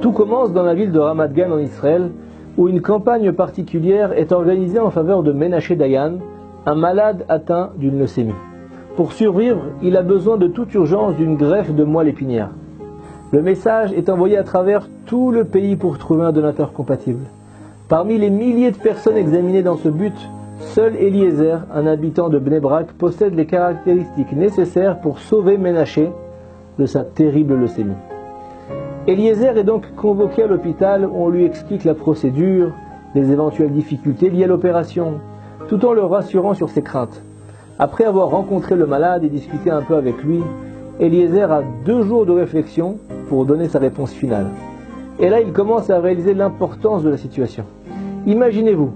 Tout commence dans la ville de Ramat Gan en Israël, où une campagne particulière est organisée en faveur de Menaché Dayan, un malade atteint d'une leucémie. Pour survivre, il a besoin de toute urgence d'une greffe de moelle épinière. Le message est envoyé à travers tout le pays pour trouver un donateur compatible. Parmi les milliers de personnes examinées dans ce but, seul Eliezer, un habitant de Bnei Brak, possède les caractéristiques nécessaires pour sauver Menaché de sa terrible leucémie. Eliezer est donc convoqué à l'hôpital où on lui explique la procédure, les éventuelles difficultés liées à l'opération, tout en le rassurant sur ses craintes. Après avoir rencontré le malade et discuté un peu avec lui, Eliezer a 2 jours de réflexion pour donner sa réponse finale. Et là, il commence à réaliser l'importance de la situation. Imaginez-vous,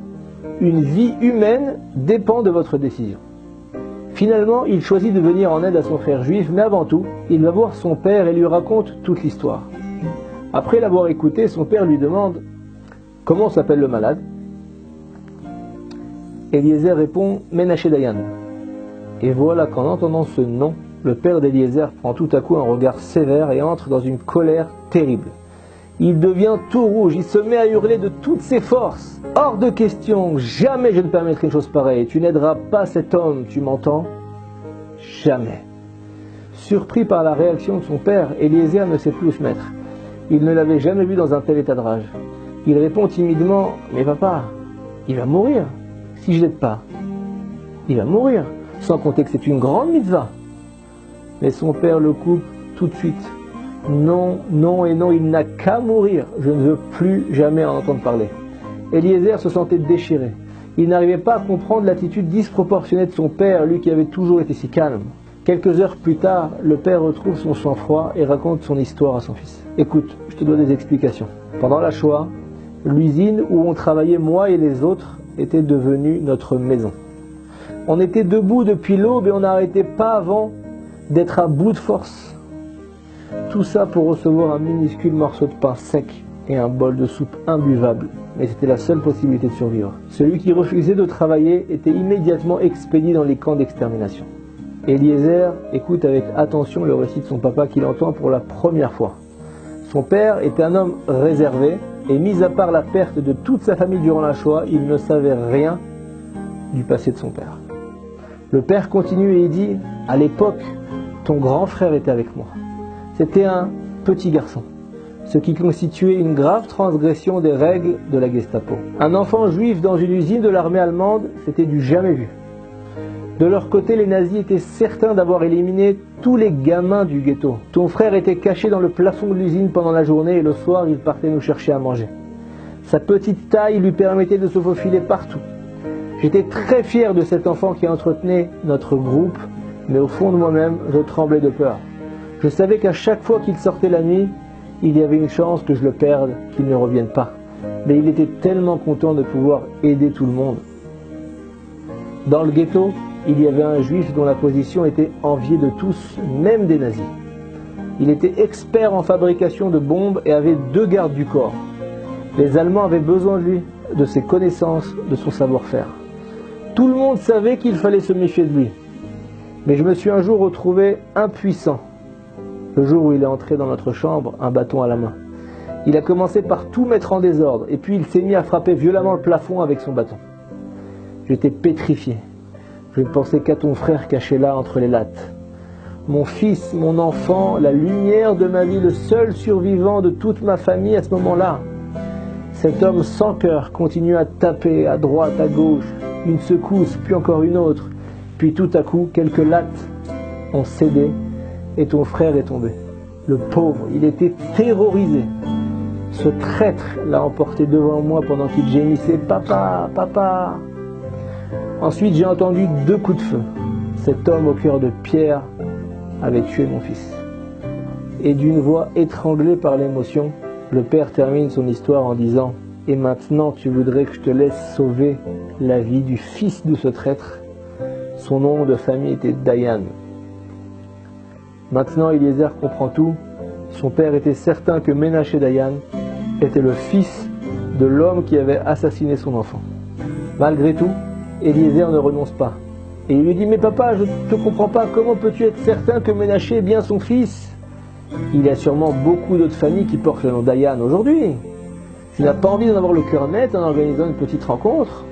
une vie humaine dépend de votre décision. Finalement, il choisit de venir en aide à son frère juif, mais avant tout, il va voir son père et lui raconte toute l'histoire. Après l'avoir écouté, son père lui demande « Comment s'appelle le malade ?» Eliezer répond « Menaché Dayan ». Et voilà qu'en entendant ce nom, le père d'Eliezer prend tout à coup un regard sévère et entre dans une colère terrible. Il devient tout rouge, il se met à hurler de toutes ses forces. « Hors de question, jamais je ne permettrai une chose pareille. Tu n'aideras pas cet homme, tu m'entends? Jamais. » Surpris par la réaction de son père, Eliezer ne sait plus où se mettre. Il ne l'avait jamais vu dans un tel état de rage. Il répond timidement « Mais papa, il va mourir. Si je l'aide pas, il va mourir. Sans compter que c'est une grande mitzvah. » Mais son père le coupe tout de suite. « Non, non et non, il n'a qu'à mourir. Je ne veux plus jamais en entendre parler. » Eliezer se sentait déchiré. Il n'arrivait pas à comprendre l'attitude disproportionnée de son père, lui qui avait toujours été si calme. Quelques heures plus tard, le père retrouve son sang-froid et raconte son histoire à son fils. « Écoute, je te dois des explications. Pendant la Shoah, l'usine où on travaillait moi et les autres était devenue notre maison. On était debout depuis l'aube et on n'arrêtait pas avant d'être à bout de force. Tout ça pour recevoir un minuscule morceau de pain sec et un bol de soupe imbuvable. Mais c'était la seule possibilité de survivre. Celui qui refusait de travailler était immédiatement expédié dans les camps d'extermination. » Eliezer écoute avec attention le récit de son papa qu'il entend pour la première fois. Son père était un homme réservé et mis à part la perte de toute sa famille durant la Shoah, il ne savait rien du passé de son père. Le père continue et il dit « À l'époque, ton grand frère était avec moi. C'était un petit garçon, ce qui constituait une grave transgression des règles de la Gestapo. Un enfant juif dans une usine de l'armée allemande, c'était du jamais vu. De leur côté, les nazis étaient certains d'avoir éliminé tous les gamins du ghetto. Ton frère était caché dans le plafond de l'usine pendant la journée et le soir, il partait nous chercher à manger. Sa petite taille lui permettait de se faufiler partout. J'étais très fier de cet enfant qui entretenait notre groupe, mais au fond de moi-même, je tremblais de peur. Je savais qu'à chaque fois qu'il sortait la nuit, il y avait une chance que je le perde, qu'il ne revienne pas. Mais il était tellement content de pouvoir aider tout le monde. Dans le ghetto, il y avait un juif dont la position était enviée de tous, même des nazis. Il était expert en fabrication de bombes et avait 2 gardes du corps. Les Allemands avaient besoin de lui, de ses connaissances, de son savoir-faire. Tout le monde savait qu'il fallait se méfier de lui. Mais je me suis un jour retrouvé impuissant. Le jour où il est entré dans notre chambre, un bâton à la main. Il a commencé par tout mettre en désordre et puis il s'est mis à frapper violemment le plafond avec son bâton. J'étais pétrifié. Je ne pensais qu'à ton frère caché là entre les lattes. Mon fils, mon enfant, la lumière de ma vie, le seul survivant de toute ma famille à ce moment-là. Cet homme sans cœur continue à taper à droite, à gauche, une secousse, puis encore une autre. Puis tout à coup, quelques lattes ont cédé et ton frère est tombé. Le pauvre, il était terrorisé. Ce traître l'a emporté devant moi pendant qu'il gémissait « Papa, papa !» Ensuite, j'ai entendu 2 coups de feu. Cet homme au cœur de pierre avait tué mon fils. Et d'une voix étranglée par l'émotion, le père termine son histoire en disant « Et maintenant, tu voudrais que je te laisse sauver la vie du fils de ce traître ?» Son nom de famille était Dayan. Maintenant, Eliezer comprend tout. Son père était certain que Menaché Dayan était le fils de l'homme qui avait assassiné son enfant. Malgré tout, Eliezer ne renonce pas. Et il lui dit « Mais papa, je ne te comprends pas, comment peux-tu être certain que Menaché est bien son fils ?» Il y a sûrement beaucoup d'autres familles qui portent le nom d'Ayaan aujourd'hui. Tu n'as pas envie d'en avoir le cœur net en organisant une petite rencontre?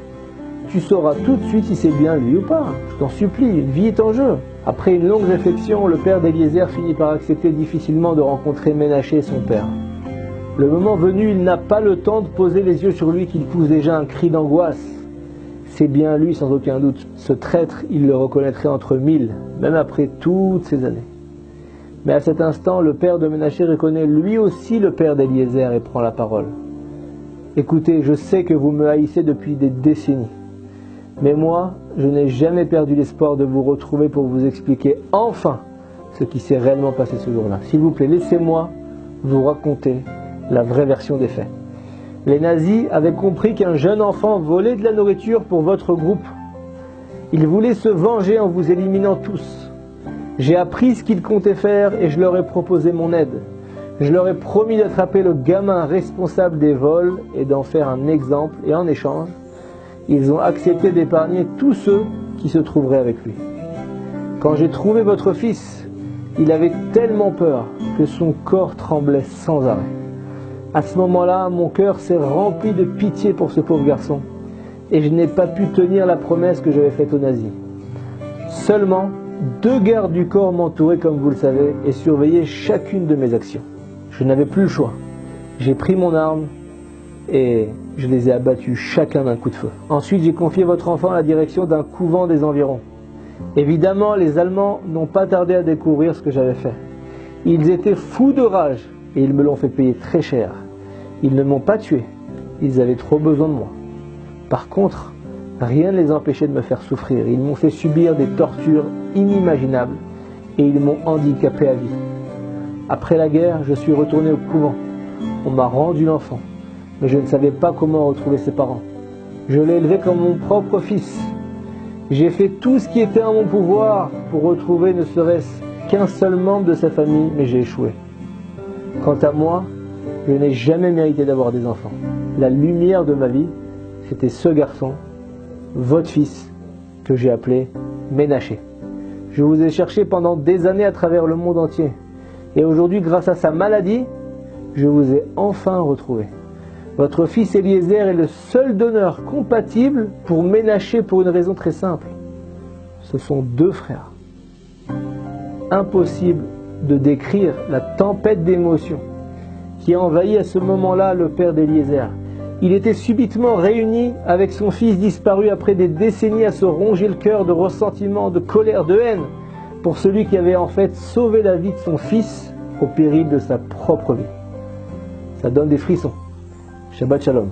Tu sauras tout de suite si c'est bien lui ou pas. Je t'en supplie, une vie est en jeu. Après une longue réflexion, le père d'Eliezer finit par accepter difficilement de rencontrer Ménaché, son père. Le moment venu, il n'a pas le temps de poser les yeux sur lui qu'il pousse déjà un cri d'angoisse. C'est bien lui sans aucun doute. Ce traître, il le reconnaîtrait entre mille, même après toutes ces années. Mais à cet instant, le père de Ménaché reconnaît lui aussi le père d'Eliezer et prend la parole. Écoutez, je sais que vous me haïssez depuis des décennies. Mais moi, je n'ai jamais perdu l'espoir de vous retrouver pour vous expliquer enfin ce qui s'est réellement passé ce jour-là. S'il vous plaît, laissez-moi vous raconter la vraie version des faits. Les nazis avaient compris qu'un jeune enfant volait de la nourriture pour votre groupe. Ils voulaient se venger en vous éliminant tous. J'ai appris ce qu'ils comptaient faire et je leur ai proposé mon aide. Je leur ai promis d'attraper le gamin responsable des vols et d'en faire un exemple, et en échange, ils ont accepté d'épargner tous ceux qui se trouveraient avec lui. Quand j'ai trouvé votre fils, il avait tellement peur que son corps tremblait sans arrêt. À ce moment-là, mon cœur s'est rempli de pitié pour ce pauvre garçon, et je n'ai pas pu tenir la promesse que j'avais faite aux nazis. Seulement, 2 gardes du corps m'entouraient, comme vous le savez, et surveillaient chacune de mes actions. Je n'avais plus le choix. J'ai pris mon arme et je les ai abattus chacun d'un coup de feu. Ensuite, j'ai confié votre enfant à la direction d'un couvent des environs. Évidemment, les Allemands n'ont pas tardé à découvrir ce que j'avais fait. Ils étaient fous de rage et ils me l'ont fait payer très cher. Ils ne m'ont pas tué, ils avaient trop besoin de moi. Par contre, rien ne les empêchait de me faire souffrir. Ils m'ont fait subir des tortures inimaginables et ils m'ont handicapé à vie. Après la guerre, je suis retourné au couvent. On m'a rendu l'enfant, mais je ne savais pas comment retrouver ses parents. Je l'ai élevé comme mon propre fils. J'ai fait tout ce qui était en mon pouvoir pour retrouver ne serait-ce qu'un seul membre de sa famille, mais j'ai échoué. Quant à moi, je n'ai jamais mérité d'avoir des enfants. La lumière de ma vie, c'était ce garçon, votre fils, que j'ai appelé Ménaché. Je vous ai cherché pendant des années à travers le monde entier. Et aujourd'hui, grâce à sa maladie, je vous ai enfin retrouvé. Votre fils Eliezer est le seul donneur compatible pour Ménaché pour une raison très simple. Ce sont 2 frères. Impossible de décrire la tempête d'émotions qui a envahi à ce moment-là le père d'Eliezer. Il était subitement réuni avec son fils disparu après des décennies à se ronger le cœur de ressentiment, de colère, de haine pour celui qui avait en fait sauvé la vie de son fils au péril de sa propre vie. Ça donne des frissons. Shabbat Shalom.